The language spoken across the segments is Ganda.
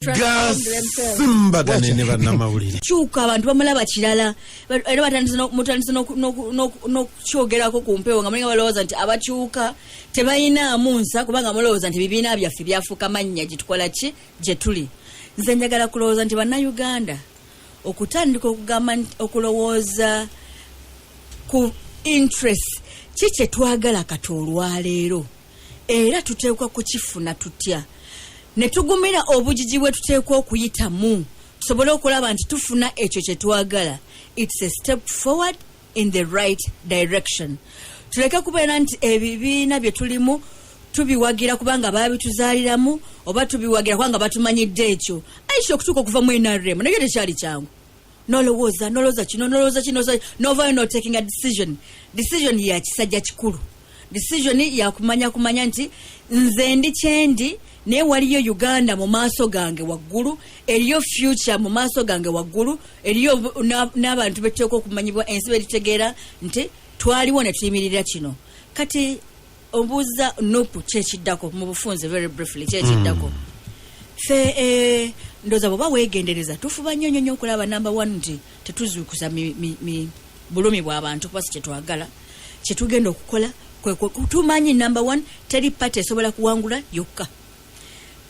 Gasimbagane ne bannamawulire kyuka abantu bamulaba kirala era batandise n'okukyogerako ku mpewo nga mulinga balowooza nti abakyuka tebalinamu nsa kubanga mulowooza nti bibiina byaffe byafuuka mannya gye tukola ki gye tuli. Nze njagala kulowooza nti bannayuganda okutandika okugamba okulowooza ku interest ki kye twagala kati olwaleero era tuteekwa kukifuna tutya ne tugumira obujiji bwe tuteekwa okuyitamu tusobole okulaba nti tufuna ekyo kye twagala. It's a step forward in the right direction. Tuleke kubeera nti ebibiina bye tulimu tubiwagira kubanga baabituzaaliramu oba tubiwagira kubanga batumanyidde ekyo. Aisha okutuuka okuva mu NRM naye tekyali kyangu. Nolowooza kino novaayo no taking a decision ya kisajja kikulu. Decision ya kumanya nti nze ndi kyendi naye waliyo Uganda mu maaso gange waggulu, eriyo future mu maaso gange waggulu, eriyo n'abantu beteekwa okumanyibwa ensi beritegeera nti twaliwo ne tuyimirira kino. Kati ombuuza Nupu kyekiddako mu bufunze very briefly kyekiddako. Fe ndoza bwoba weegendereza tufuba nnyo okulaba number 1 nti tetuzuukusa bulumi bw'abantu kuba si kyetwagala kyetugenda okukola tumanyi number 1 teri party esobola kuwangula yokka.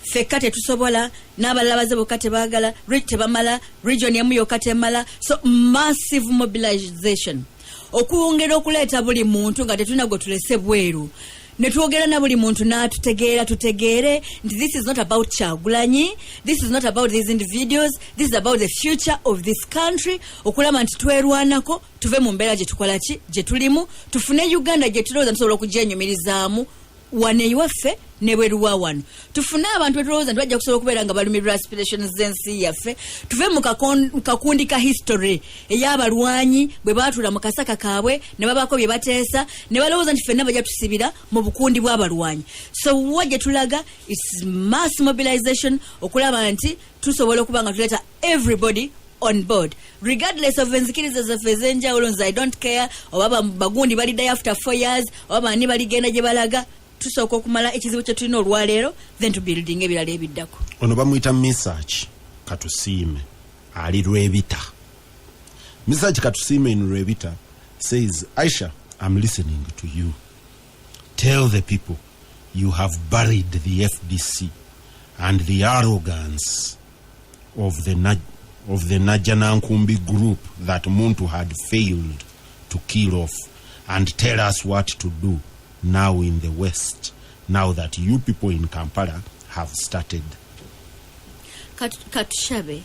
Fekka tetusobola n'abalala baze bokka tebaagala tebamala region emu yokka temala. So massive mobilization okuwongera okuleeta buli muntu nga tetulina gwe tulese bweru ne twogera na buli muntu tutegeere nti this is not about Kyagulanyi, this is not about these individuals, this is about the future of this country. Okulaba nti twerwanako tuve mu mbeera gye tukola ki gye tulimu tufune Uganda gye tulowooza tusobola okugyenyumirizaamu wane iwaffe ne bweruwa wano. Tufune abantu betulowooza nti bajja kusobola okubeera nga balumirwa aspirations z'ensi yaffe. Tuve mu kakundi ka history ey'abalwanyi bwe baatuula mu kasaka kaabwe ne babaako bye bateesa ne balowooza nti ffenna bajja tusibira mu bukundi bw'abalwanyi. So wajja tulaga it's mass mobilization okulaba nti tusobola okuba nga tuleeta everybody on board regardless of enzikiriza zaffe ez'enjawulo. Nze I don't care oba bagundi baliddayo after 4 years oba bani baligenda gye balaga. Tusooka okumala ekizibu kye tulina olwaleero then to building ebirala ebiddako. Ono bamuyita Misach Katusiime ali Lwebita. Misach Katusiime in Lwebita says, Aisha, I'm listening to you. Tell the people you have buried the FDC and the arrogance of the Najanankumbi group that Muntu had failed to kill off, and tell us what to do now in the West, now that you people in Kampala have started. Katushabe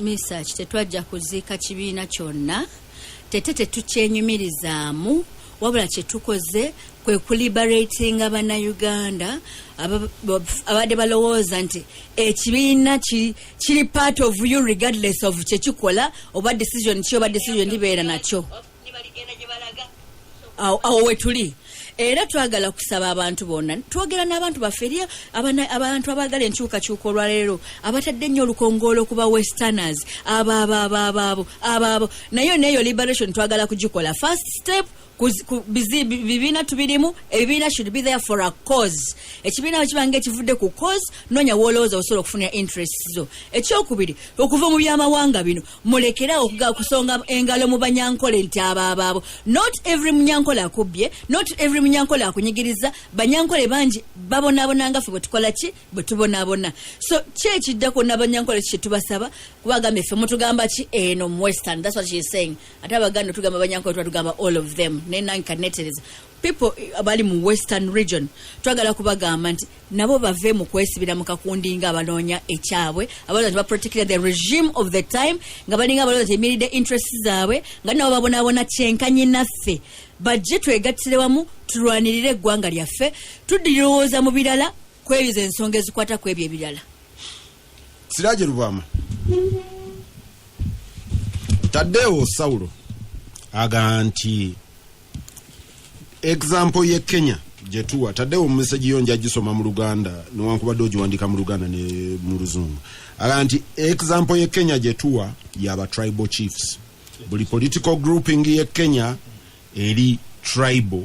Misach tetwajja kuziika kibiina kyonna tete tukyenyumirizaamu wabula kye tukoze kwe kuliberating Abannayuganda abadde balowooza nti ekibiina kiri part of you regardless of kyekikola oba decision libeera nakyo. Awo wetuli era twagala kusaba abantu bonna twogera n'abantu baffe eri abantu abagala enkyukakyuka olwaleero abatadde nnyo olukongolo kuba westerners abo nayo neyo liberation twagala kugikola. First step bibiina tubirimu ebibiina should be there for a cause. Ekibiina kibanga ekivudde ku cause nonya wolowooza osobola okufunira interests zo. Ekyokubiri okuva mu byamawanga bino mulekera kusonga engalo mu banyankole nti abo. Not every munyankole akubbye, not every munyankole akunyigiriza. Banyankole bangi babonaabonanga ffe bwe tukola ki bwe tubonaabona. So kyekiddako n'abanyankole kye tubasaba kubagamba ffe mutugamba ki eno mu western. That's what she is saying. Ate abaganda tugamba banyankole tugamba all of them. People abali mu western region twagala kubagamba nti nabo bave mu kwesibira mu kakundi nga abanoonya ekyabwe abalowooza nti baprotected the regime of the time nga balinga abalowooza nti emiridde interests zaabwe nga nabo babonaabona kyenkanyi naffe bajje twegattire wamu tulwanirire eggwanga lyaffe tudirowooza mu birala kwebiza ensonga ezikwata ku ebyo ebirala. Siraje Lubama Tadeo Saulo aganti example ye Kenya jetuwa Tadeo message yonja gisoma mu Luganda newankubadde ogiwandika mu Luganda ne mu Luzungu aganti example ye Kenya jetuwa yaba tribal chiefs. Buli political grouping ye Kenya eri tribal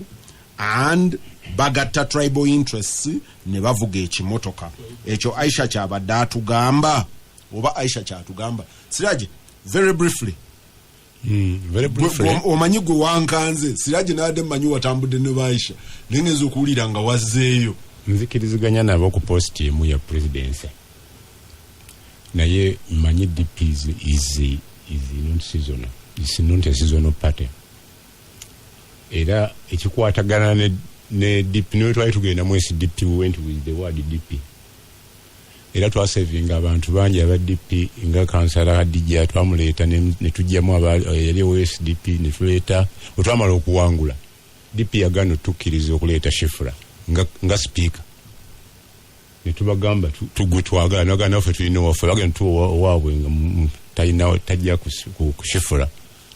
and bagatta tribal interests ne bavuga ekimotoka ekyo Aisha kyabadde atugamba oba Aisha kyatugamba Siraje very briefly omanyi gwe wankanze Siraje nade manyi watambudde ne Aisha nengezo kuwulira nga wazzeeyo nzikiriziganya nabo ku post emu ya presidency naye manyi DP is not seasonal. It's not a seasonal party. Era ekikwatagana ne DP no try tugenda mwesi DP went with the word DP. Era twasavinga abantu bangi aba DP nga kansala Hadija twamuleta ne tujjamu yali OSDP ne tuleta otwamala okuwangula DP yagano tukiriza okuleta Shifra nga speaker ne tubagamba tugwetwagala nagana ffe tulina waffe bagenda tuwaabwe nga tajja kushifura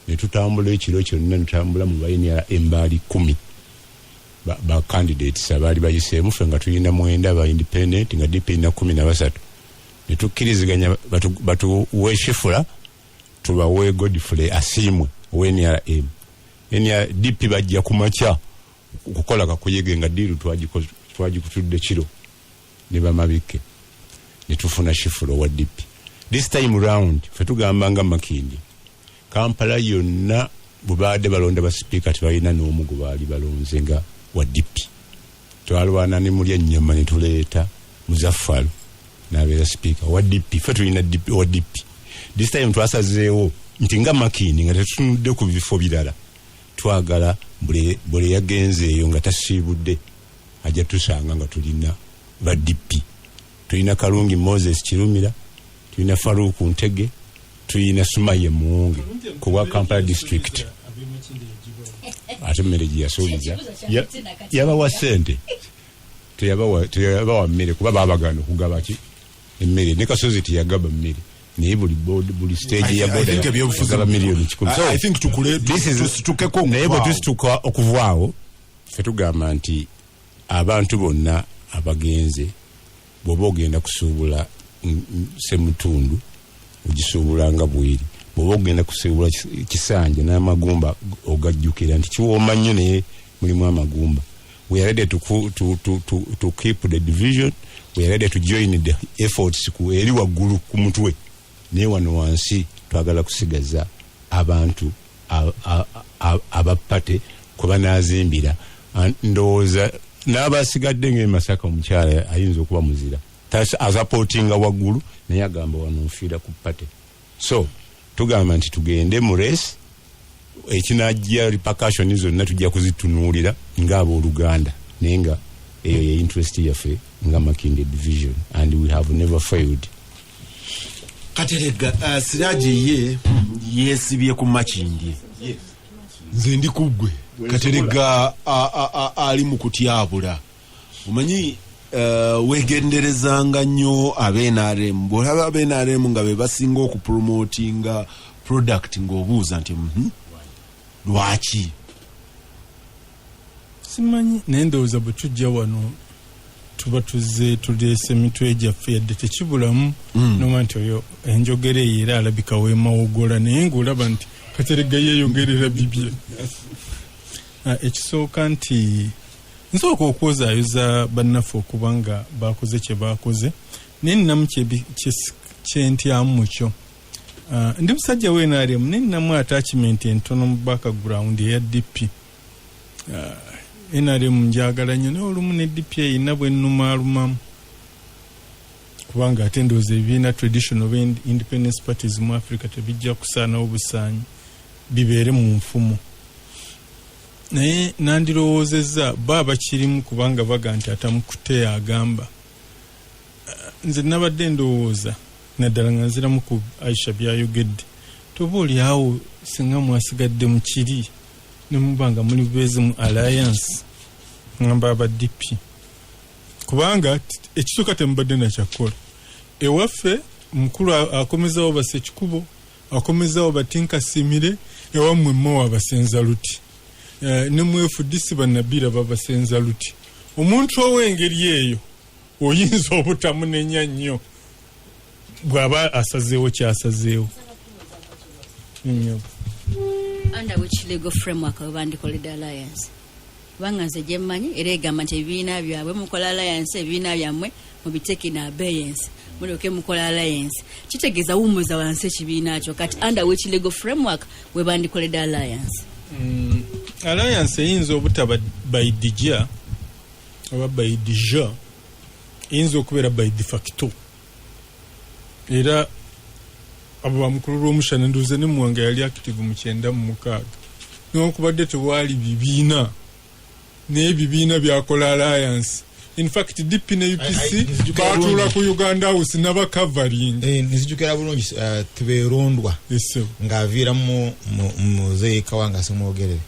ne tutambula ekiro kyonna netambula mu bayini embaali 10 ba candidates abaali bayiseemu ffe nga tulina 9 ba independent nga DP na 13 ne tukkiriziganya batuwe shifura tubawe Godfrey Asimwe w'NRM DP bajja kumakya okukola kakuyege nga diru twagikutudde kiro ne bamabike ne tufuna shifura wa DP. This time round fetugamba nga Makindi Kampala yonna bubade balonda ba speaker tibalina n'omugo baali balonze nga wa DP twalwana ne mulya nnyama ne tuleeta Muzaffaru n'abeera speaker wa DP fetulina DP wa DP. This time twasazeewo nti nga Makindi nga tetunudde ku bifo birala twagala bule yagenzeeyo nga tasiibudde ajja tusanga nga tulina ba DP. Tulina Kalungi Moses Kirumira, tulina Faruku Ntege, tulina Sumaye Muwonge kuwa Kampala district. Ate mmereji yasuubiza yabawa ssente teyabawa mmere kuba babagana okugaba ki emmere ne Kasozi teyagaba mmere naye buli stage ya boda yagaba miliyoni 10. I think tukeko naye bwe tusituka okuvaawo ffe tugamba nti abantu bonna abagenze bwoba ogenda kusuubula Semutundu ogisuubula nga bwiri bwoba ogenda kusuubula Kisanja n'amagumba ogajjukira nti kiwooma nnyo naye mulimu amagumba. We are ready to keep the division. We are ready to join the efforts ku eri waggulu ku mutwe naye wano wansi twagala kusigaza abantu abapate kwe banaazimbira ndowooza n'abasigadde ng'Masaka omukyala ayinza okuba muzira asapotinga waggulu naye agamba wano nfiira ku pate. So tugamba nti tugende mu race ekinajja repercussion zonna tujja kuzitunuulira ng'abooluganda naye nga eyo ye interest yaffe nga Makinde division and we have never failed. Katerega Siraje ye yesibye ku Makindi nze ndi kuggwe Katerega ali mu kutyabula omanyi wegenderezanga nnyo abenarem bwolaba abenarem nga be basinga okupromotinga product ng'obuuza nti lwaki simanyi nendowooza bwe tujja wano tuba tuzze tuleese emitwe gyaffe yadde tekibulamu noma nti oyo enjogera eyo era alabika weemawogola naye ng'olaba nti Katerega yeeyogerera bibye. Ekisooka nti nsooka okwozaayoza bannaffe okuba nga baakoze kye baakoze naye nnamu kyentyamu mu kyo. Ndi musajja w'NRM naye nnamu attachment entono mu background eya DP. NRM njagala nnyo naye olumu ne DP eyina bwe nnumaalumamu kubanga ate ndowooza ebibiina traditional independence parties mu Africa tebijja kusaanawo busaanyi bibeere mu nfumo. Naye nandirowoozezza baba kirimu kubanga baga nti atamukute agamba. Nze nabadde ndowooza naddala nga nziramu ku Aisha byayogedde toba oli awo singa mwasigadde mu kiri ne mubanga muli beze mu alliance ngamba aba DP kubanga ekisooka temubadde nakyakola ewaffe mukulu akomezawo Basekikubo akomezawo Batinka Simire ewammwe mmowa abasenza luti ne mwefudisi bannabira babasenza luti omuntu ow'engeri eyo oyinza obutamunenya nnyo bw'aba asazeewo kyasazeewo. Under which legal framework of Bandikoledo Alliance? kubanga nze gye mmanyi era egamba nti ebibiina byabwe mukola alliance ebibiina byammwe mubiteeke in abeyance mulyoke mukola alliance kitegeeza wumuza wansi ekibiina kyo kati under which legal framework we bandikoledde alliance. Alliance eyinza obutaba by dija oba by dija eyinza okubeera by de facto era abo bamukulu lw'omushana nduuze ne muwanga yali active mu 96 newankubadde tewaali bibiina naye ebibiina byakola alliance. In fact DP ne UPC baatuula ku Uganda House n'abakavaring nzijukira bulungi tubeerondwa ng'aviira mu muzeeyi Kawanga Semwogerere.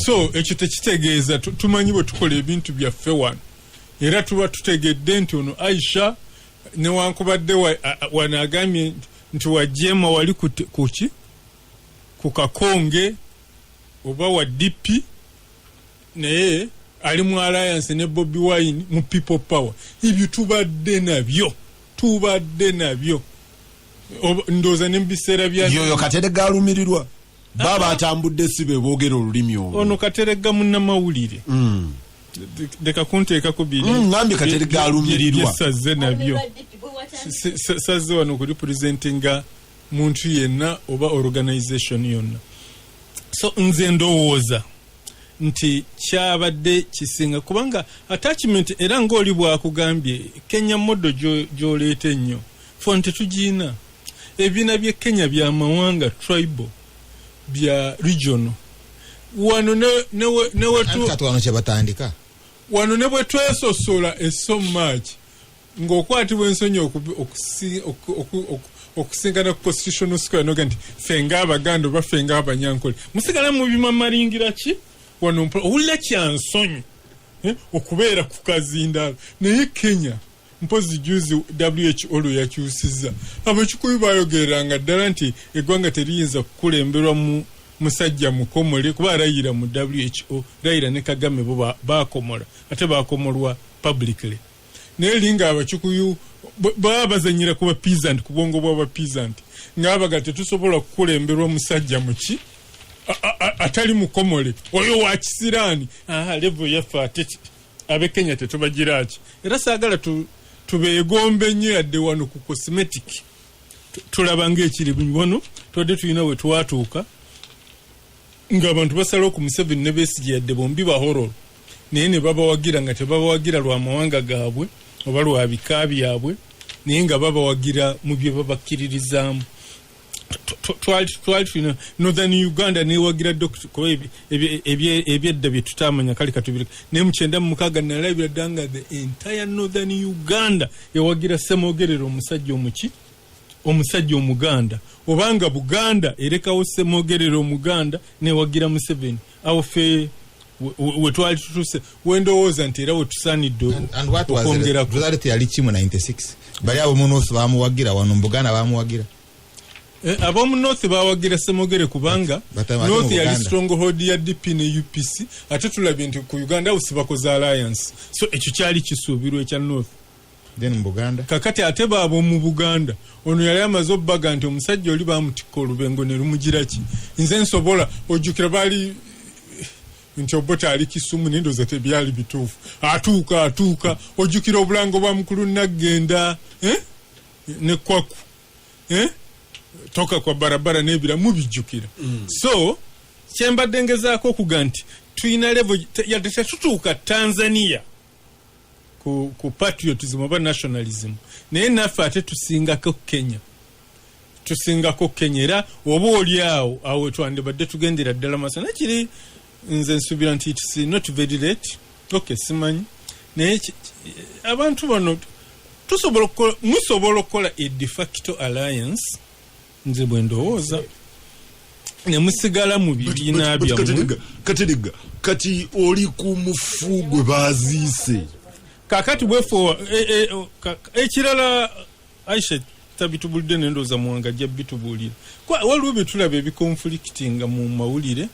So ekyo tekitegeeza tumanyi bwe tukola ebintu byaffe wano era tuba tutegedde nti ono Aisha newankubadde wanaagambye nti wajema wali kuki ku Kakonge oba wa DP naye ali mu alliance ne Bobi Wine mu People Power. Ibyo tubadde nabyo ndoza n'embiseera bya yoyo Kateregga alumirirwa baba atambudde sibe boogera olulimi olwo ono Kateregga munnamawulire deka kunteeka ku biri ngambi Kateregga alumirirwa saze nabyo saze wano ku representinga muntu yenna oba organization yonna. So nze ndowooza nti kyabadde kisinga kubanga attachment era ng'oli bwakugambye Kenya modo gy'oleeta ennyo fon tetugiina ebibiina by'e Kenya bya mawanga tribal bya regional wano wano ne bwe twesosola so much ng'okwatibwa ensonyi okusingana ku constitutional square noga nti fenga Abaganda oba fenga Abanyankole musigala mu bimamalingira ki wano owulira kyansonyi okubeera ku kazindaalo naye Kenya mpozi juzi WHO olwo yakyusizza abakikuyu bayogeranga ddala nti eggwanga teriyinza kukulemberwa mu musajja mukomole kuba arayira mu WHO rayira ne Kagame bo bakomola ate bakomolwa publicly naye linga abakikuyu babazanyira kuba peasant kubongo bwa peasant ngabaga tetusobola kukulemberwa musajja muki atali mukomole oyo wa kisirani level yafa ateti abe Kenya tetubagiraki era saagala tubeegombe nnyo yadde wano ku cosmetic tulabanga ekiri wano tudde tulina we twatuuka ng'abantu basala ku Museveni ne Besigye yadde bombi bahoro naye ne babawagira nga tebabawagira lwa mawanga gaabwe oba lwa bika byabwe naye nga babawagira mu bye babakkiririzaamu. Twali Northern Uganda newagira Dr. Koebi ebyedda bye tutamanya kali katubiri ne mu 96 nalabira danga the entire Northern Uganda yawagira Semwogerere omusajja omuganda obanga Buganda erekawo Semwogerere omuganda newagira Museveni awo fe we twali tutuse wendowooza nti era we tusaanidde okwongera ku result yali kimu 96 bali abo mu North bamuwagira wano mu Buganda bamuwagira Abomu North bawagira Semwogerere kubanga North yali stronghold ya DP ne UPC ate tulabye nti ku Uganda usibakoza alliance so ekyo kyali kisuubirwa ekya North then mu Buganda kakati ate baabo mu Buganda ono yali amaze obbaga nti omusajja oli bamutikka olubengo ne lumugira ki nze nsobola ojjukira bali nti obota ali Kisumu n'endoza tebyali bituufu atuuka ojjukira obulango bwa mukulu Nagenda ne Kwaku toka kwa barabara n'ebira mubijjukira so kyembadde ngezaako okuga nti tuyina level yadde tetutuuka Tanzania ku patriotism oba nationalism naye naffe ate tusingako Kenya era oba oli awo twandibadde tugendera ddala masana kiri nze nsubira nti it's not very late okay simanyi naye abantu bano musobola okukola a de facto alliance nze bwe ndowooza ne musigala mu bibiina byammwe kati oli ku mufu gwe baziise kakati bwefo ekirala Aisha tabitubulidde n'endowooza muwanga ajja bitubuulira waliwo bye tulaba ebikonflictinga mu mawulire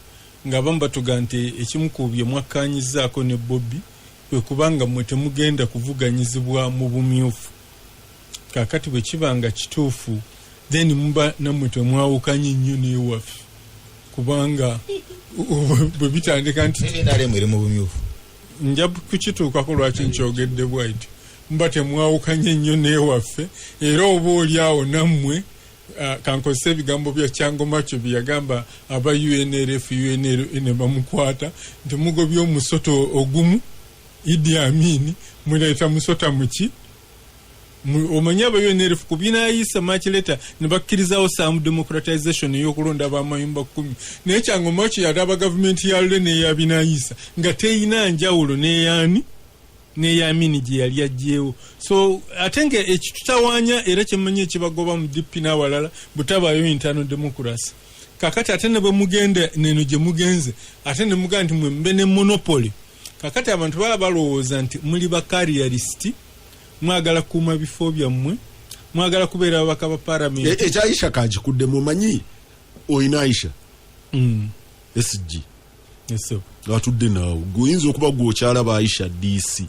nga bamu batuga nti ekimu ku bye mwakkaanyizaako ne Bobby kwe kubanga mmwe temugenda kuvuganyizibwa mu bumyufu kakati bwe kibanga kituufu then mba nammwe temwawukanye nnyo n'ewaffe kubanga bwe bitandika nti NRM eri mu bumyufu nja kukituukako lwaki nkyogedde bw'ati mba temwawukanye nnyo n'ewaffe era oba oli awo nammwe kankozesa ebigambo bya Kyangomakyo bye yagamba aba UNRF ne bamukwata nti mugobye omusoto ogumu Idi Amin muleeta musota muki omanya aba UNRF ku binaayisa makileta ne bakkirizawo saamu democratization y'okulonda abamayumba 10 naye Kyangomakyo yataba gavumenti ya lule n'eyabinaayisa nga teyina njawulo n'eyaani n'eyamini gye yali ajjeewo so ate nga ekitutawaanya era kyemmanya ekibagoba mu DP n'awalala butabayo internal democracy kakati ate ne bwe mugenda neno gye mugenze ate ne mugaa nti mwe ne monopoly kakati abantu bala balowooza nti muli bakariyalisiti mwagala kuuma bifo byammwe mwagala kubeera ababaka ba palamenti ekyaisha kagikudde mumanyi oyina Aisha SG eso atudde naawe guyinza okuba gwokyalaba Aisha DC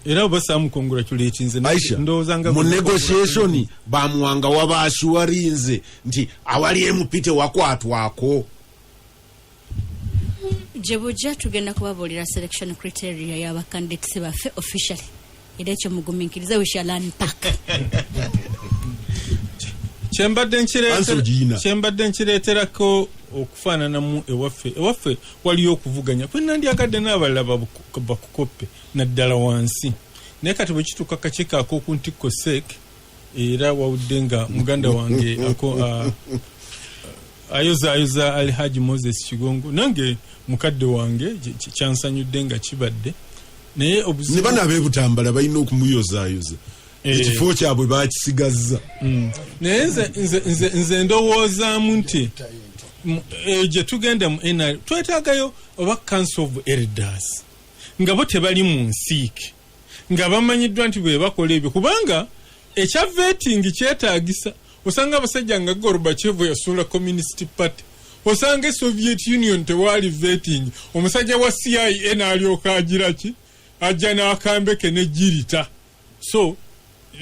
era oba saamukongratulate nze ndowooza nga mu negotiation bamuwanga wabaashuwarinze nti awali MP tewakwatwako Jebujja tugenda kubabuulira selection criteria y'aba candidates baffe officially era ekyo mugumiikiriza we shall unpack kyembadde nkireeterako okufaananamu ewaffe waliyo okuvuganya kwe nandyagadde n'abalala bakukoppe naddala wansi naye kati bwe kituuka kakiiko ak'okuntikko sek era wawudde nga muganda wange ayoza Alhaji Moses Kigongo nange mukadde wange kyansanyudde nga kibadde naye ne bana ab'ebutambala balina okumuyozaayoza ekifo kyabwe bakisigazza naye nze ndowoozaamu nti gye tugenda mu NRM twetaagayo oba Council of Elders nga bo tebali mu nsiike nga bamanyiddwa nti bwe bakola ebyo kubanga ekya vetting kyetaagisa osanga abasajja nga Gorbachev yasuula Communist Party osanga Soviet Union tewali vetting omusajja wa CIA n'alyoka agira ki ajja n'akambeke ne jirita so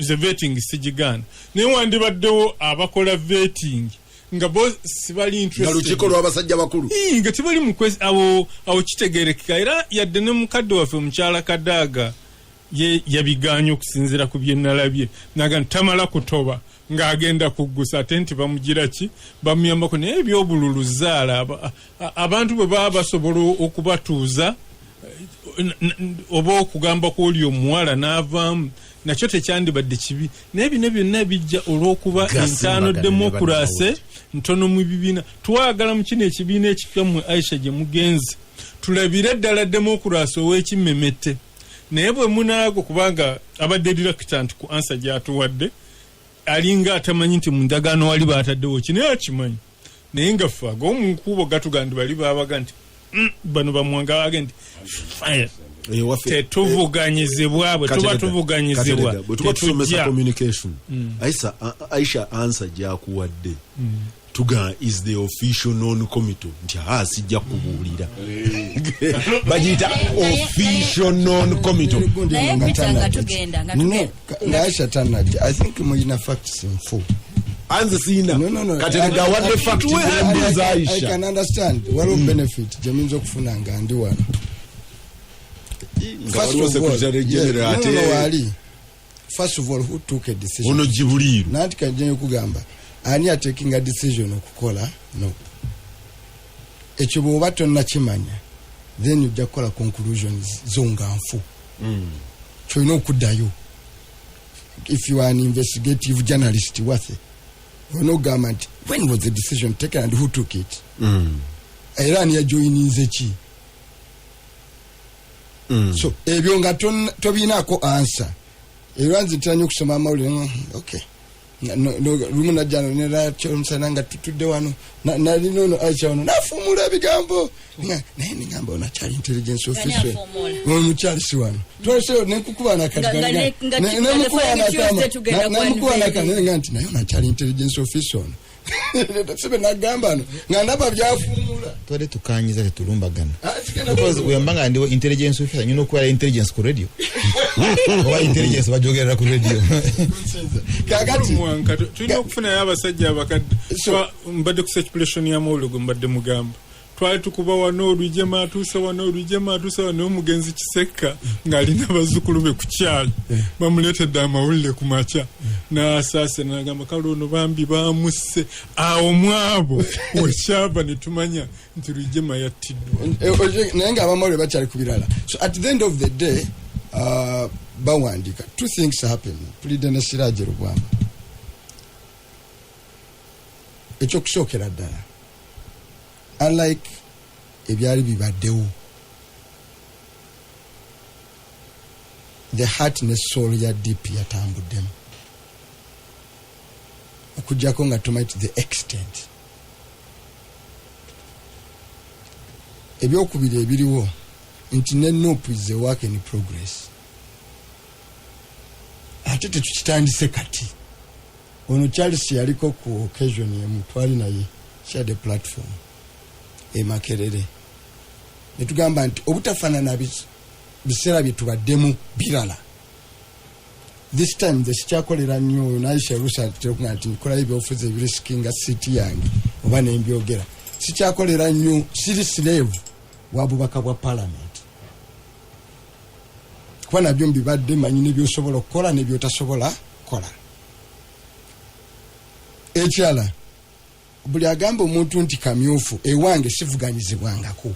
the vetting sigigaana naye wandibaddewo abakola vetting nga bo sibali interested nga lukiiko lw'abasajja bakulu nga tibali mu awo kitegeerekeka era yadde ne mukadde waffe omukyala Kadaaga ye yabigaanya okusinziira ku bye nalabye naga tamala kutoba ng'agenda kuggusa ate nti bamugira ki bamuyambako naye ebyobululu zaala abantu bwe baba basobola okubatuuza oba okugamba ko oli omuwala n'avaamu nakyo tekyandibadde kibi naye bino byonna bijja olw'okuba entaano demokurasi ntono mu bibiina twagala mu kino ekibiina ekipya mmwe Aisha gye mugenze tulabire ddala demokurasi ow'ekimmemete naye bwe munaago kubanga abadde reluctant ku ansa gy'atuwadde alinga atamanyi nti mu ndagaano wali baataddewo ki naye akimanyi naye nga ffe ag'omunkubo gatugandi bali baabaga nti bano bamuwanga baage nti tetuvuganyizibwa bwe tuba tuvuganyizibwa bwetuba tusomesa communication Aisha ansa gyakuwadde tuga is the official non committee nti sijja kubuulira bagiyita official non committee Aisha tanajja I think muyina facts info anze sina kati ngawadde fact wembuza Aisha I can understand waliwo benefit gyeminza okufuna nga ndi wano First of all, who took a decision? Ono Jibuliru. Nanti kanjenye kugamba. Ani are taking a decision okukola? No. Echibo bato nachimanya. Then you just call a conclusions zonga nfu. Choino okudayo. If you are an investigative journalist, worth it. No government. When was the decision taken and who took it? Era ni joining zechi. So ebyo nga tobinako answer eranzi tanyo kusoma amawulire okay no lumuna jano nera chomsana nga tutudde wano na lino Aisha wano nafumula bigambo naye ngamba ona child intelligence officer no child si wano twese nekukuba na katika nekukuba na kana nganti naye ona child intelligence officer sebe nagamba no nga ndaba byafumula twali tukanyiza tetulumbagana because wembanga ndiwo intelligence officer nyino kwa intelligence ku radio oba intelligence bajogerera ku radio kakati mwanka tulina okufuna y'abasajja abakadde mbadde ku circulation ya mawulogo mbadde mugamba twali tukuba wano olwijema atuusa wano omugenzi Kisekka ng'alina bazzukulu be ku kyalo bamuleetedde amawulire ku makya n'asaase n'agamba kale ono bambi bamusse awo mwabo wekyava ne tumanya nti Rwigema yattiddwa naye ng'abamawulire bakyali ku birala. So at the end of the day bawandika two things happen Pulida ne Siraje Rugwamba. Ekyokusookera ddala unlike ebyali bibaddewo, the heart ne soul ya DP yatambuddemu okujjako nga tumanyi the extent ebyokubiri ebiriwo nti ne NUP is a work in progress. Ate tekitandise kati ono Charles yaliko ku occasion emu twali naye share the platform Makerere netugamba nti obutafaanana biseera bye tubaddemu birala. This time the sikyakolera nnyo naisha rusa tekunga nti nkola ebyofuza ebirisikinga city yange oba nembyogera sikyakolera nnyo siri slave wa bubaka bwa parliament kuba nabyo mbibadde manyi nebyosobola okukola nebyotasobola kola. Ekyala buli agamba omuntu nti kamyufu ewange sivuganyizibwangako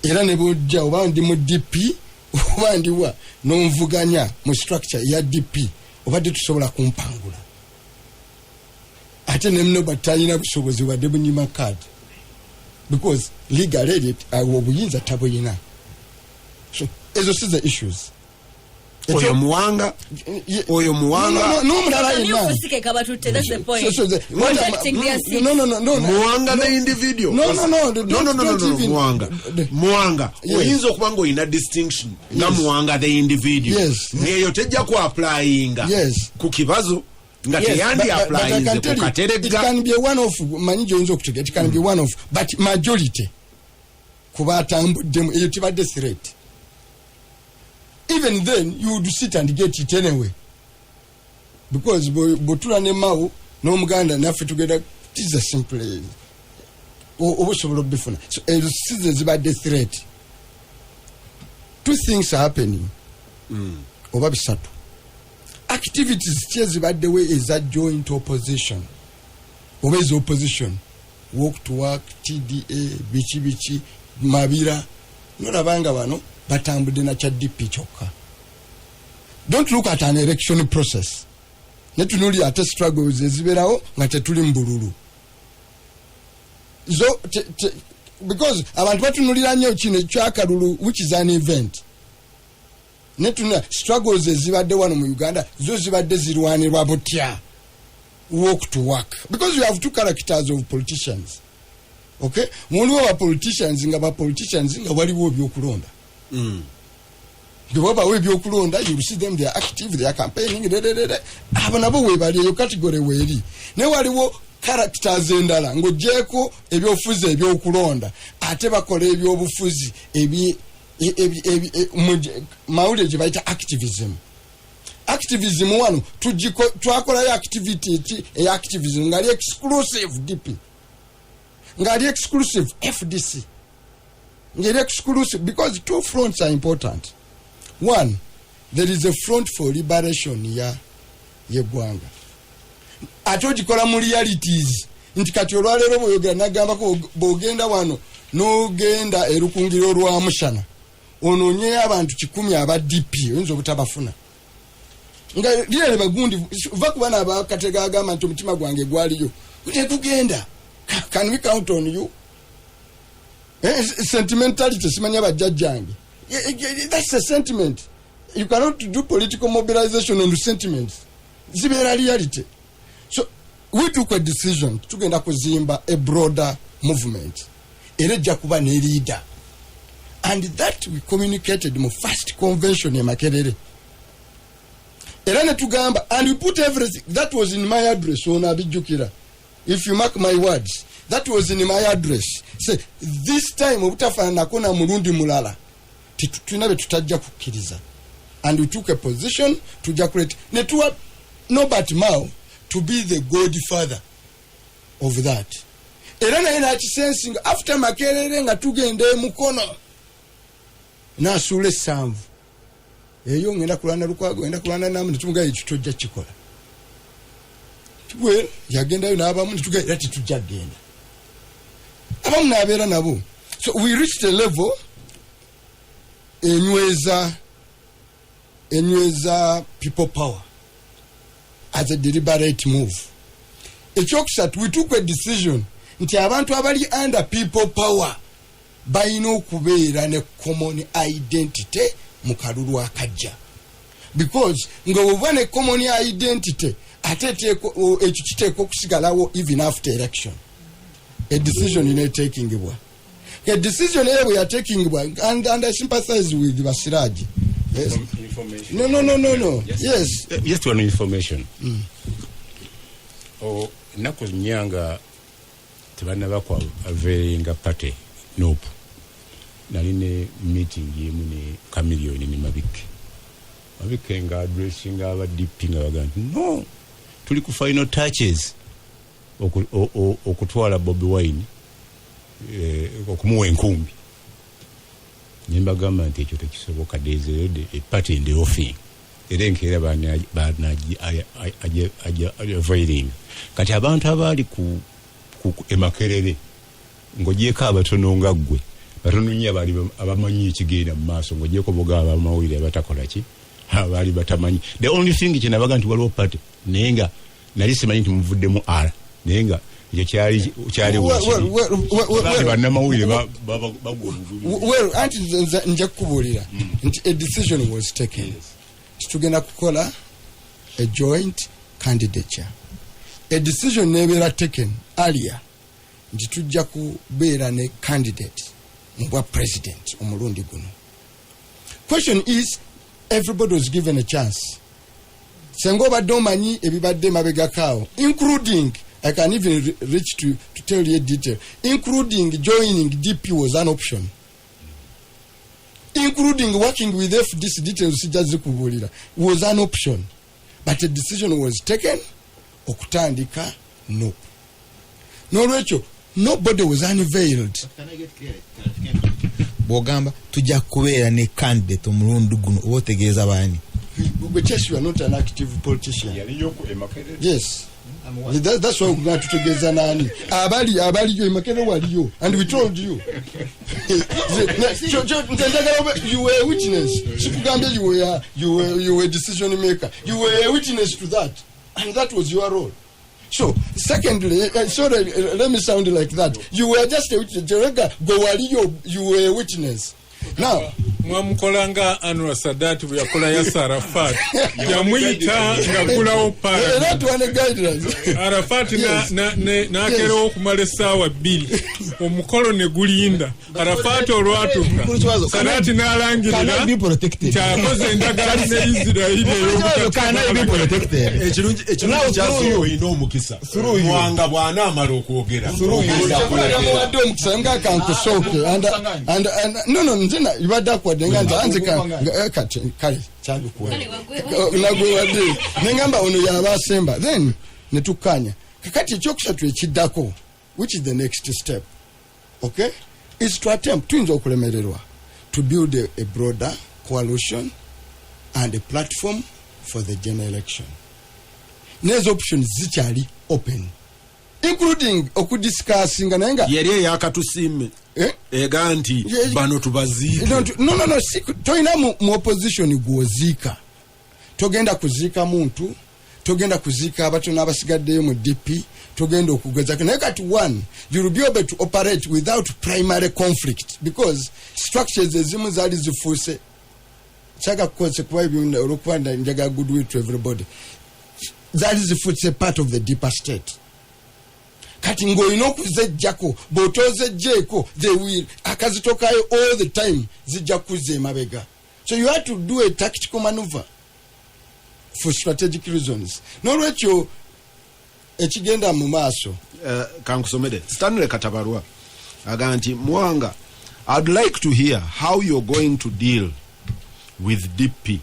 era ne bujja oba ndi mu DP oba ndiwa n'onvuganya mu structure ya DP obadde tusobola kumpangula ate ne muno batalina busobozi wadde bunyima card because legal aid obuyinza tabuyina. So ezo si the issues. Oyo muwanga n'omulala yenna that's the point. No. Muwanga the individual. No. Muwanga oyinza okuba ng'olina distinction nga muwanga the individual. Yes. Eyo tejja ku applyinga ku kibazo nga teyandi applyinze ku kateregga. It can be one of manyi gy'oyinza okutegeka. It can be one of but majority kuba atambuddemu eyo tibadde threat. Even then you would sit and get it anyway because botula ne mawu n'omuganda naffe together it is a simple obusobola obifuna. So ezo zibadde threat. Two things are happening oba bisatu. Activities kyezibaddewo eza joint opposition oba eza opposition walk to work TDA bichi mabira nolabanga bano batambudde na kya DP kyokka. Don't look at an election process netunuli ate struggles eziberawo nga tetuli mbululu zo because abantu batunulira nnyo kino ekyakalulu which is an event netuna struggles ezibadde wano mu Uganda zo zibadde zirwanirwa butya walk to work because you have two characters of politicians. Okay, muliwo ba politicians nga waliwo ebyokulonda. Bwaba we byokulonda you see them they are active they are campaigning abo nabo we bali eyo category weeri ne waliwo characters endala ngojeko ebyofuzi ebyokulonda ate bakola ebyobufuzi mawulire gye bayita activism wano twakolayo activity activism ngali exclusive DP ngali exclusive FDC ngali exclusive because two fronts are important. One, there is a front for liberation yeggwanga ate ogikola mu realities nti kati olwaleero bw'oyogera nagamba ko bw'ogenda wano n'ogenda erukungiro lwa mushana onoonyeyo abantu 100 aba DP oyinza obutabafuna nga lirale bagundi va kuba n'abakatega agamba nti omutima gwange gwaliyo tekugenda. Can we count on you? Sentimentality simanya bajjajjange. That's a sentiment. You cannot do political mobilization on sentiments. Zibera reality. So we took a decision tugenda kuzimba a broader movement. Erejja kuba ne leader. And that we communicated mu first convention ya Makerere. Era ne tugamba and we put everything that was in my address on abijjukira. If you mark my words, that was in my address. Say this time obutafaanako na mulundi mulala tulina be tutajja kukkiriza, and we took a position to create netuwa Norbert Mao to be the godfather of that. Era naye nakisensing after Makerere nga tugende Mukono nasuula essanvu eyo ngenda kulwana Lukwago, ngenda kulwana namu netuga ekyo tojja kikola. Well, yagendayo n'abamu netuga era tetujja genda, abamu n'abeera nabo. So we reached a level enyweza people power as a deliberate move. Ekyokusatu, we took a decision nti abantu abali under people power balina okubeera ne common identity mu kalulu akajja, because nga oba ne common identity ate ekyo kiteeka okusigalawo even after election. A decision in a taking bwa. A decision we are taking bwa, and I sympathize with Basiraji. Yes. Information. No. Yes. Just one information. Nako nyanga tebana bakwa averinga party nope. Naline meeting yemu ne Chameleon ni Mabike nga addressing aba DP nga baganti no tuli ku final touches okutwala Bobi Wine okumuwa enkumbi. Nyimba gamba nti ekyo tekisoboka dezerede party in the offing erenkera bana avoiding kati abantu abali ku Makerere ngojeka abatono nga ggwe batono nnyo abali abamanyi ekigenda mu maaso ngojeko boga abamawulire batakola ki abali batamanyi. The only thing kinabaga nti waliwo party nenga nali simanyi nti muvuddemu ara nenga kyali bannamawulire well anti nja kukubuulira nti a decision was taken tugenda kukola a joint candidature. A decision nebeera taken earlier nti tujja kubeera ne candidate mbwa president omulundi guno. Question is, everybody was given a chance. Sengo obadde omanyi ebibadde mabegakaawo, including, I can even reach to tell you detail, including joining DP was an option, including working with FDC details sijazi kubuulira was an option, but a decision was taken okutandika no. N'olwekyo nobody was unveiled. Can I get clear? Bogamba tujja kubeera ne candidate omulundi guno otegeeza baani. But yes, you are not an active politician. Yes. That's why we're going to together nani. Abali yo Makerere waliyo, and we told you. You were a witness. You were a decision maker. You were a witness to that, and that was your role. So, secondly, sorry, let me sound like that. You were just a witness. You were a witness. Now, mwamukolanga Anwar Sadat bwe yakola ya Arafat yamuyita ngakulawo para that one guidance Arafat na kero okumala essaawa 2 omukolo ne gulinda Arafat olwatuka Sadat n'alangirira kyakoze endagala ne Israel ekirungi kyazo oyina omukisa mwanga bwana amala okwogera wadde omukisa nga kankusooke and no nzina ibadda denga nzanzika kale kyabikuwa nagwe wadde nengamba ono yabasemba then netukanya kakati ekyokusatu ekiddako, which is the next step, okay, is to attempt twinza okulemererwa to build a broader coalition and a platform for the general election. Nezo options zikyali open, including okudiscussinga nayenga yali yakatusiime ega nti bano tubaziike. No, toina mu opposition gwoziika, togenda kuziika muntu, togenda kuziika abatono abasigaddeyo mu DP, togenda okugezako naye kati one you will be able to operate without primary conflict because structures ezimu zaali zifuuse chaka kukoze kuba ebyo olwokubanda njaga goodwill to everybody zaali zifuuse part of the deeper state. Kati ng'olina okuzejjako bw'otozejjeeko they will akazitokayo all the time zijja kuzza emabega. So you have to do a tactical maneuver for strategic reasons. N'olwekyo ekigenda mu maaso kankusomere Stanley Katabarwa agamba nti Mwanga, I'd like to hear how you're going to deal with DP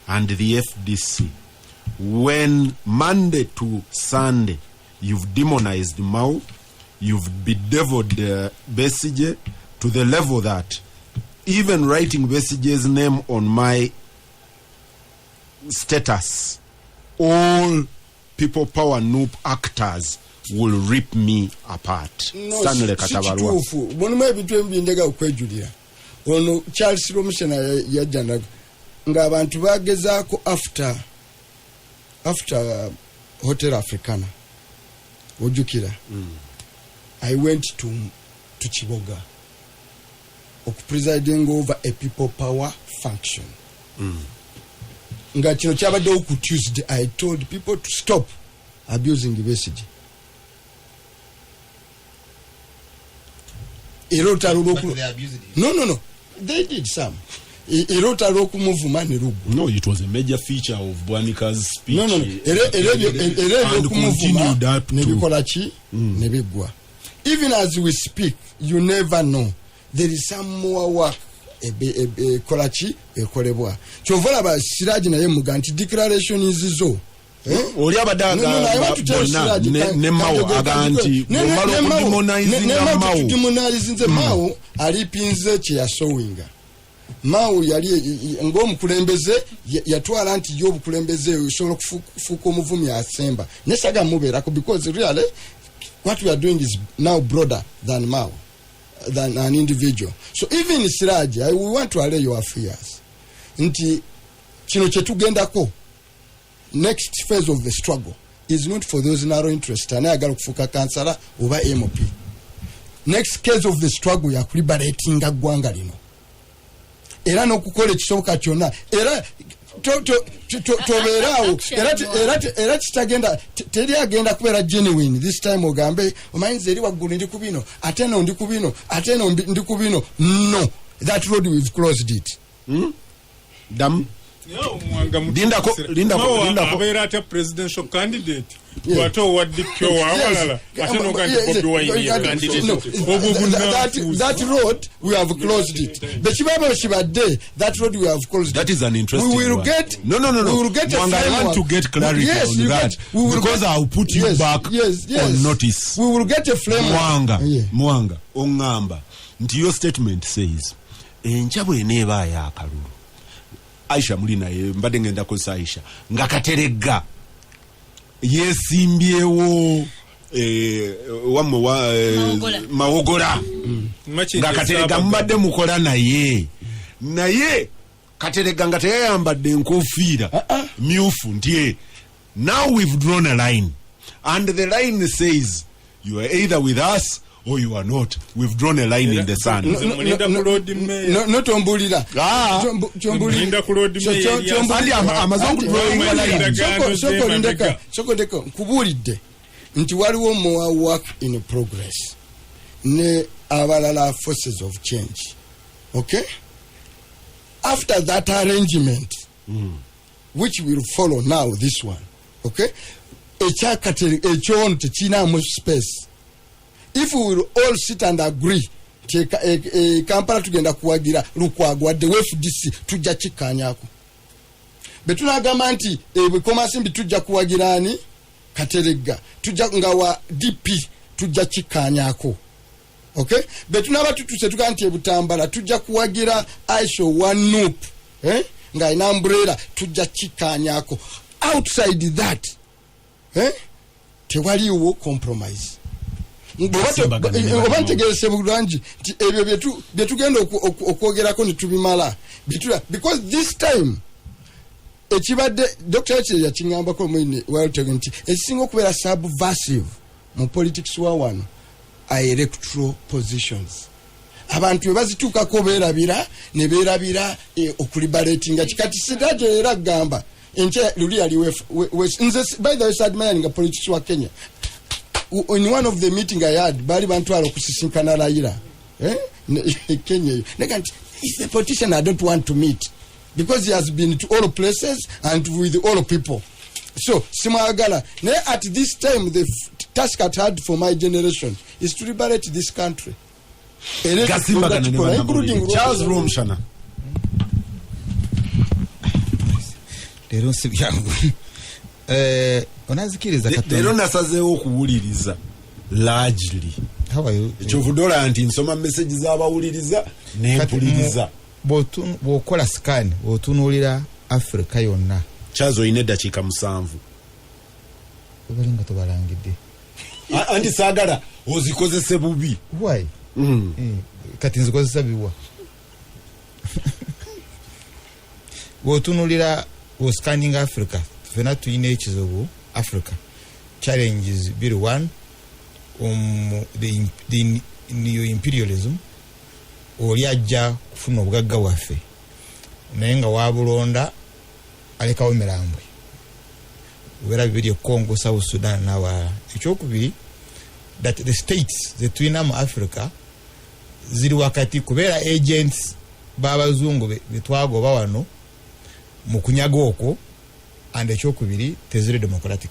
and the FDC when Monday to Sunday you've demonized Mao, you've bedeviled Besigye to the level that even writing Besigye's name on my status, all people power noob actors will rip me apart. Stanley Katabarwa. Kituufu mulimu ebintu ebindega okwejulira ono Charles Romsena yajjana ng'abantu bagezaako after Hotel Africana ojjukira I went to Kiboga presiding over a people power function nga kino kyabaddewo ku Tuesday. I told people to stop abusing the message. No, they did some. No, it was a major feature of Bwanika's speech. No. Even as we speak, you never know. There is some more work. Kolachi ekolebwa. Chovola ba Siraji na ye muganti declaration izizo. Oli abadaga ne Mao aganti demonizing Mao alipinze kye yasowinga. Mao yali ng'omukulembeze yatwala nti y'obukulembeze osobola okufuuka omuvumi asemba nesaga mubeerako because really what we are doing is now broader than Mao, than an individual. So even Siraji, we want to allay your fears nti kino kyetugendako next phase of the struggle is not for those narrow interests and ayagala okufuuka kansala oba MOP. Next case of the struggle yakuliberatinga ggwanga lino era n'okukola ekisoboka kyonna era tobeeraawo era kitagenda teri agenda kubeera genuine this time ogambe omanyiza eri waggulu ndi ku bino ate eno ndi ku bino ate eno ndi ku bino. No, that road we've closed it. Dam abeera ate presidential candidate ate owaddikyo wawalala ate noganti Bobi Wine that road we have closed it. Bekibaba kibadde that road we have closed. That is an interesting we will one. Get no we will get I want to get clarity yes, on that because I'll put you back on notice. We will get a framework. Mwanga ongamba nti your statement says encha bweneeba yakalulu Aisha mulina ye mbadde ngenda kosa Aisha nga Kateregga yesimbyewo wamwe wa Mawogola nga Kateregga mbadde mukola naye Kateregga nga teyayambadde enkofiira myufu ntie. Now we've drawn a line and the line says you are either with us or you are not. We've drawn a line in the sand. No, tombulira. Chombulira ku road Soko kubulidde nti waliwo more work in progress ne abalala forces of change. Okay? After that arrangement which will follow now this one. Okay? Echono tekinamu space. If we will all sit and agree Kampala tugenda kuwagira Lukwago at the FDC tujja kikanyako betulagamba nti Komasimbi tujja kuwagirani Kateregga tujja ngawa DP tujja kikanyako. Okay, betunaba tutuse tukanti ebutambala tujja kuwagira Aisha one noop nga ina umbrella tujja kikanyako. Outside that tewaliwo compromise. Obantegerese bulungi nti ebyo byetugenda okwogerako ne tubimala because this time ekibadde Dr. H yakingambako mwine waltege nti ekisinga okubeera subversive mu politics wa wano electoral positions. Abantu bazituukako beerabira ne beerabira okuliberatinga kikati Sidaje era gamba enche luli ali nze by the way admiring politics wa Kenya. In one of the meeting I had, bali bantwala okusisinkana Raila. Kenya. He's the politician I don't want to meet because he has been to all places and with all people. So simwagala naye at this time the task at hand for my generation is to liberate this country. Gasimbagana ne Including Charles Romshana. Leero si byangu. Onazikiriza Leero Katonda. nasazeewo okuwuliriza largely. How are you? Ekyovudola nti nsoma message z'abawuliriza n'empuliriza. Bw'okola scan bw'otunuulira Africa yonna. Charles oyina eddakiika 7. Obalinga tobalangidde. Anti saagala ozikozese bubi. Why? Kati nzikozesa biwa. Bw'otunuulira scanning Africa fena tuyina ekizibu Africa challenges biri one the neo imperialism oli ajja kufuna obugagga waffe naye nga wabulonda alekawo mirambwe wera bibiri Congo South Sudan n'awalala. Ekyokubiri that the states zetulina mu Africa ziri wakati kubeera agents b'abazungu betwagoba wano mu kunyaga okwo and ekyokubiri teziri democratic.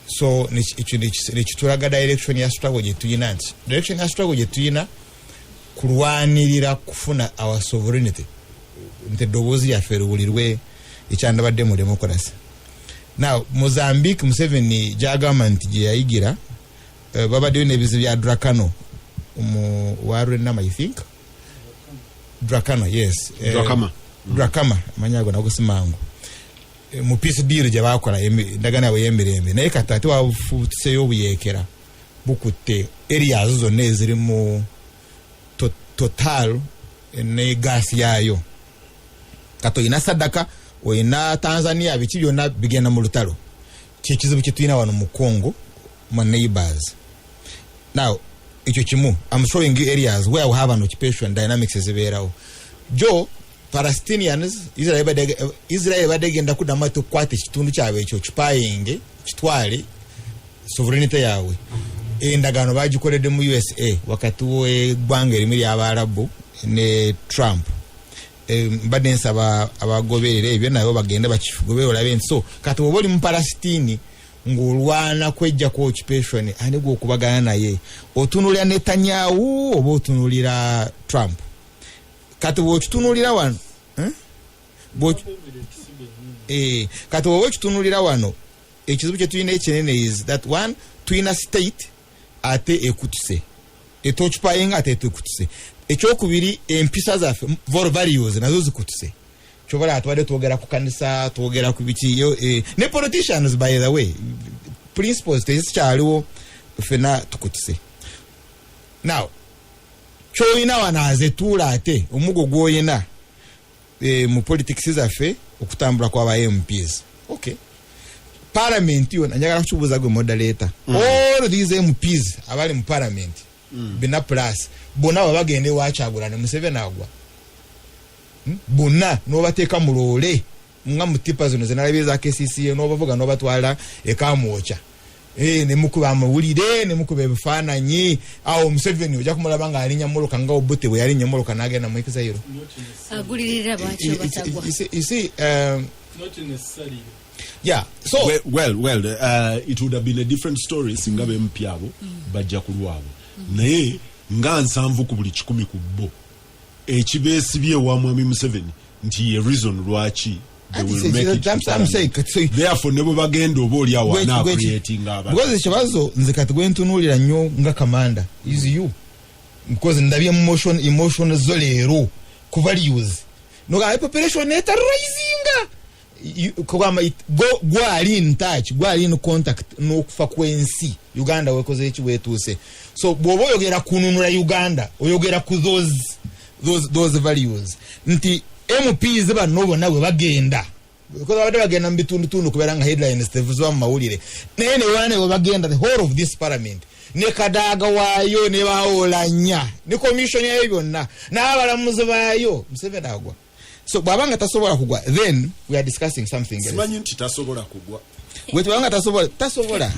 So nekitulaga direction ya struggle gye tuyina nti direction ya struggle gye tuyina kulwanirira kufuna our sovereignty nti eddoboozi lyaffe liwulirwe ekyandabadde mu democracy. Now Mozambique Museveni gyagamba nti gye yayigira babaddeyo n'ebizibu bya Drakano mu Warrenama I think Drakano yes Drakama amanyago nagusimangu mu peace deal gye bakola ndagana yawe yemirembe naye kati ate wafuuseyo obuyeekera bukutte areas zonna eziri mu Total ne gas yayo kati oyina Sadaka oyina Tanzania biki byonna bigenda mu lutalo kyekizibu kye tuyina wano mu Congo mu neighbors. Now ekyo kimu I'm showing you areas where we have an occupation dynamics ezibeerawo. Joe Palestinians Israel badegenda kudama tukwate kitundu kyawe ekyo kipayinge kitwale sovereignty yawe. Endagano bagikoledde mu USA wakati w'eggwanga erimu ly'Abarabu ne Trump. Mbadde nsaba abagoberera ebyo nabo bagende bakifugobe olabe nti so kati oba oli mu Palestine ng'olwana kwejja ku occupation ani gwe okubagana naye otunulira Netanyahu oba otunulira Trump. Kati bw'okitunulira wano kati oba okitunulira wano ekizibu kye tulina ekinene is that one tulina state ate ekutuse etokipayinga ate ekutuse. Ekyokubiri empisa zaffe values nazo zikutuse kyobala atwade twogera ku kanisa twogera ku biki ne politicians by the way principles tezikyaliwo fena tukutuse. Now kyoyina wanaze tuula ate omugo gwoyina mu politics zaffe okutambula kw'aba MPs. Okay, parliament yona njagala kukibuuza gwe moderator all these MPs abali mu parliament bina plus bonna babagende wakyagulana Museveni agwa bonna n'obateeka mu loole nga mu tipa zino zenalabye za KCCA n'obavuga n'obatwala ekamwoca ne mukuba amawulire ne mukuba ebifaananyi awo Museveni ojja kumulaba nga alinya moloka nga Obote bwe yalinya moloka n'agenda mu Exile agulirira bwakyo batagwa. You see not necessarily. Yeah, so well it would have been a different story singa MP abo bajja kulwabo naye nga 7 ku buli 10 ku bo ekibeesibye wa Mwami Museveni nti ye reason lwaki they will make it. I'm saying therefore nebo bagenda oba oli awo na creating aba because ekibazo nze kati gwentunuulira nnyo nga commander is you because ndabye emotion zo leero ku values no ga population eta rising gwali in touch gwali in contact n'okufa kwensi Uganda wekoze eki wetuuse. So bw'oba oyogera kununula Uganda oyogera ku those values nti MPs bano bonna bwe bagenda because abadde bagenda mu bitundutundu kubeera nga headlines tevuzwa mu mawulire naye ne wane bwe bagenda the whole of this parliament ne Kadaga waayo ne Baolanya ne commission yayo byonna n'abalamuzi baayo Museveni agwa. So bwabanga tasobola kugwa then we are discussing something else. Simanyi nti tasobola kugwa bwetubanga tasobola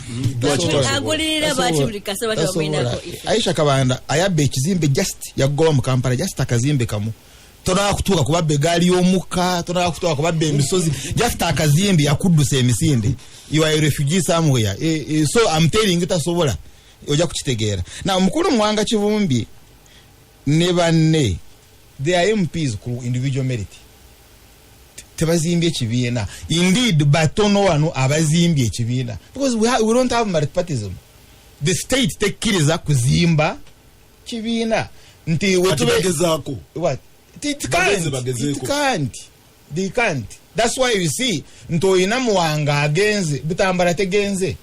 agulirira bwaki buli kasaba kyamwinako Aisha Kabanda ayabba ekizimbe just yagoba mu Kampala just akazimbe kamu tonaba kutuuka kubabba egaali y'omukka, tonaba kutuuka kubabba emisozi, just akazimbi yakuddusa emisinde. You are a refugee somewhere. So I'm telling you tasobola ojja kukitegeera. Now mukulu Mwanga Kivumbi ne banne they are MPs ku individual merit. Tebazimbye ekibiina. Indeed batono wano abazimbye ekibiina because we don't have multipartyism. The state tekkiriza kuzimba kibiina nti wetubegezaako what they can't. That's why you see ntoyina Mwanga agenze Butambala tegenze.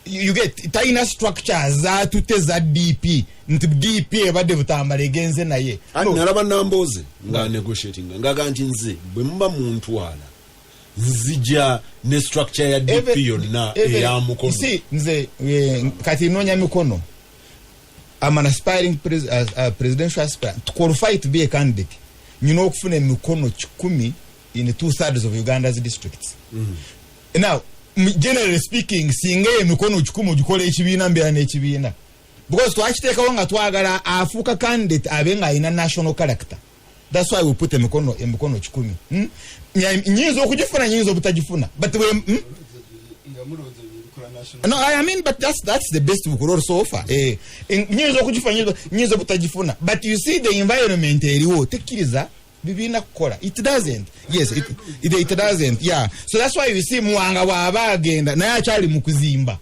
You get taina structure za tute za DP nti DP ebadde Butambala egenze naye nalaba namboze nga negotiating ngaga nti nze bwe mba muntu wala nzija ne structure ya DP yonna eya mukono. See nze kati nonya mikono. I'm an aspiring presidential aspirant to qualify to be a candidate. You know kufuna mikono 10 in 2/3 of Uganda's districts. Now generally speaking singa emikono 10 gikola ekibiina mbera n'ekibiina because twakiteekawo nga twagala afuuka candidate abenga ina national character. That's why we put emikono 10. Nyinza okugifuna nyinza obutagifuna but we no, I mean, but that's the best we could also offer. Nyinza okugifuna nyinza obutagifuna but you see the environment eriwo tekkiriza bibina kukola. It doesn't. Yes, it doesn't. Yeah. So that's why you see Mwanga bw'aba agenda naye akyali mu kuzimba.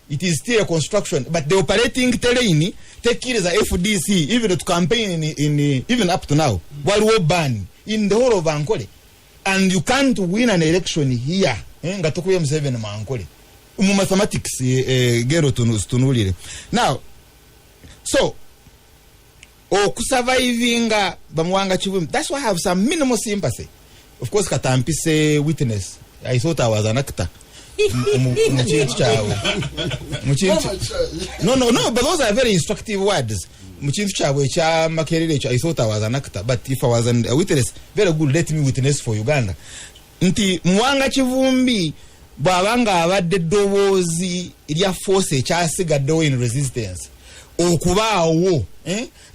It is still a construction, but the operating terrain tekkiriza FDC even to campaign in even up to now waliwo ban in the whole of Ankole and you can't win an election here nga tokuye Museveni mu Ankole mu mathematics gero tunulire. Now so okusurvivinga Mwanga Kivumbi, that's why I have some minimal sympathy. Of course katampise witness. I thought I was an actor. No, but those are very instructive words. Muchintu chawe cha Makerere, I thought I was an actor, but if I was a witness, very good, let me witness for Uganda. Nti Mwanga Kivumbi bwabanga abadde eddoboozi erya force ekyasigaddewo in resistance okubaawo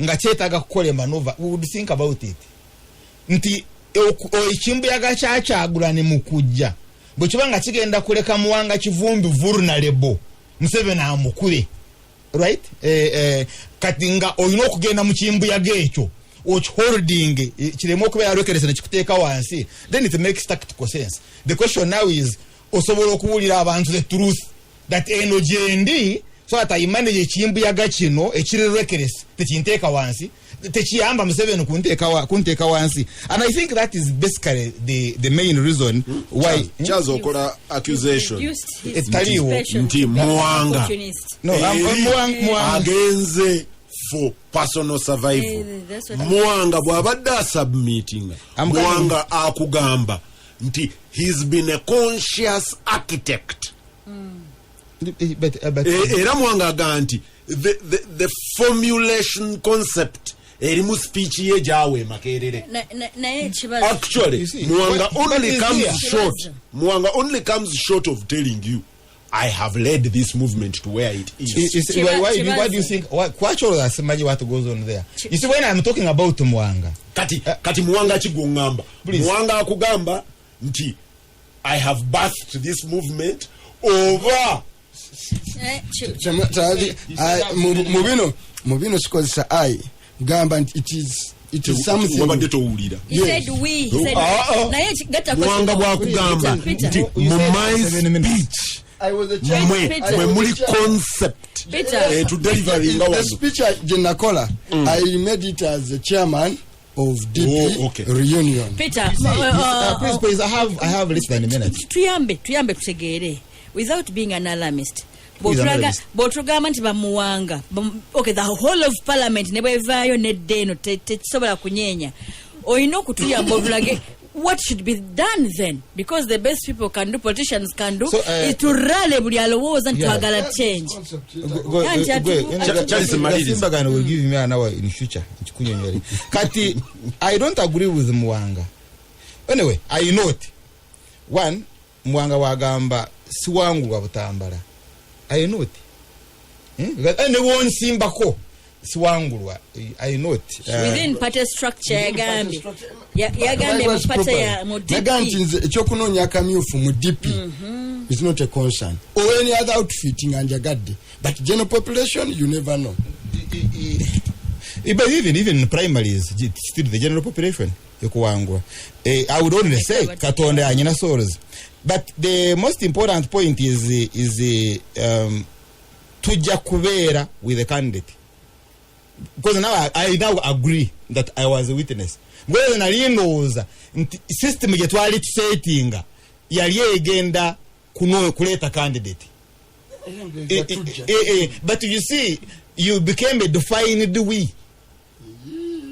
nga kyetaaga kukola maneuver, we would think about it. Nti ekimbuyaga kyakyagulane mu kujja bwe kiba nga kigenda kuleka Mwanga Kivumbi vulnerable Museveni amukule, right? Kati nga olina okugenda mu kimbuyaga ekyo holding kiremu okubeera lwekeresa ne kikuteeka wansi, then it makes tactical sense. The question now is osobola okubuulira abantu the truth that eno gyendi so that I manage ekimbuyaga kino ekirelwekeresa tekinteeka wansi tekiyamba Museveni kunteeka wansi. And I think that is basically the main reason why Charles okola accusation etaliwo nti Mwanga agenze for personal survival. Mwanga bw'abadde submitting Mwanga akugamba nti he's been a conscious architect. Era Mwanga agamba nti the formulation concept erimu speech ye jawe Makerere. Actually Mwanga only comes short of telling you I have led this movement to where it is. Why do you think what goes on there? You see, when I'm talking about Mwanga kati Mwanga kigongamba Mwanga akugamba nti I have birthed this movement over mubino sikozesa I gamba it is something wabadde towulira. He said we. Naye gata Mwanga bwakugamba nti mu my speech mwe muli concept to delivering the speech Jenakola I made it as the chairman of DP reunion. Peter, please, I have less than a minute. Tuyambe tutegeere without being an alarmist. Botugamba nti bamuwanga. Okay, the whole of parliament ne bwevaayo neddeno tekisobola kunyeenya. Oyina okutuyamba olulage what should be done then, because the best people can do, politicians can do, is to rally buli alowooza nti twagala change. Simbagana will give me an hour in future. Kati, I don't agree with Mwanga. Anyway, I note one, Mwanga wagamba siwangu wa Butambala. I note. And they won't Simbako. siwangulwa I note within party structure yagambye mu party ya mu naganti nze ekyokunoonya akamyufu mu DP is not a concern or any other outfitting anjagadde but general population you never know. But even in primaries still the general population ekuwangwa I would only say katonda anyina souls. But the most important point is tujja kubeera with the candidate, because now I now agree that I was a witness. Mbweze nali ndowooza nti system gye twali tusetinga yali egenda kuleta candidate. But you see, you became a defined we.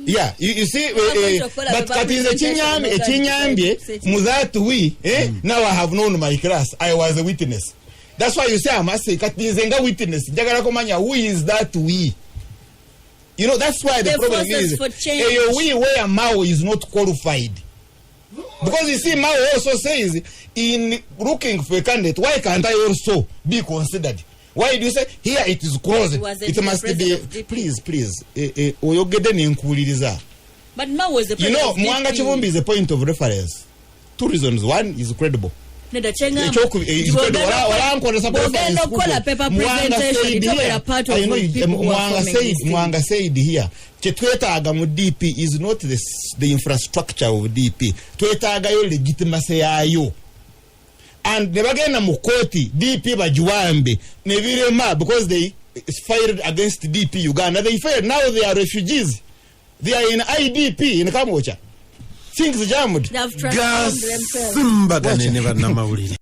Yeah, you see, but katize chinyambye muzatu we, now I have known my class. I was a witness. That's why you say I must say katize nga witness. Jagala komanya who is that we? You know, that's why the problem is we where Mao is not qualified. Because you see, Mao also says in looking for a candidate, why can't I also be considered? Why do you say here it is closed? It must be. Please. Oyogede ninkuliriza. But Mao was the president. You know, Mwanga Chivumbi is a point of reference. 2 reasons. One is credible. Mwanga said here, Chetwetaga mu DP is not the infrastructure of DP. Twetaga yo legitimacy yayo. And nebagenda mu koti DP bajuwambe nebirema because they fired against DP Uganda. They fired, now they are refugees. They are in IDP in Kamocha. Things jammed. Simba ganene banamawulire.